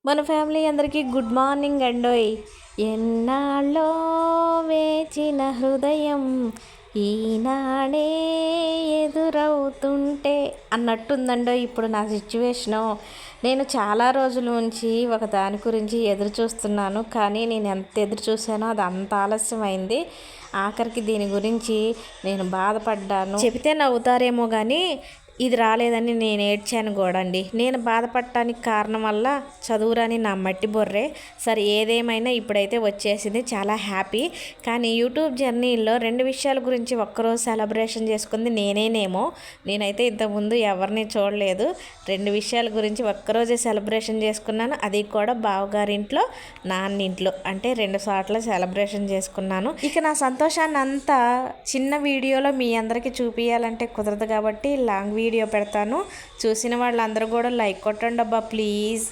మన ఫ్యామిలీ అందరికీ good morning అండోయ్. ఎన్నాళ్ళో వేచిన హృదయం ఈనాడే ఎదురవుతుంటే అన్నట్టుందండో ఇప్పుడు నా సిచ్యువేషను. నేను చాలా రోజుల నుంచి ఒక దాని గురించి ఎదురు చూస్తున్నాను, కానీ నేను ఎంత ఎదురు చూసానో అది అంత ఆలస్యమైంది. ఆఖరికి దీని గురించి నేను బాధపడ్డాను. చెబితే నవ్వుతారేమో కానీ ఇది రాలేదని నేను ఏడ్చాను కూడా అండి. నేను బాధపడటానికి కారణం వల్ల చదువురాని నా మట్టి బొర్రే. సరే ఏదేమైనా ఇప్పుడైతే వచ్చేసింది, చాలా హ్యాపీ. కానీ యూట్యూబ్ జర్నీలో రెండు విషయాల గురించి ఒక్కరోజు సెలబ్రేషన్ చేసుకుంది నేనేనేమో. నేనైతే ఇంతకుముందు ఎవరిని చూడలేదు. రెండు విషయాల గురించి ఒక్కరోజే సెలబ్రేషన్ చేసుకున్నాను, అది కూడా బావగారింట్లో నాన్నింట్లో, అంటే 2 చోట్ల సెలబ్రేషన్ చేసుకున్నాను. ఇక నా సంతోషాన్ని అంతా చిన్న వీడియోలో మీ అందరికీ చూపించాలంటే కుదరదు కాబట్టి లాంగ్ వీడియో పెడతాను. చూసిన వాళ్ళందరూ కూడా లైక్ కొట్టండి అబ్బా ప్లీజ్.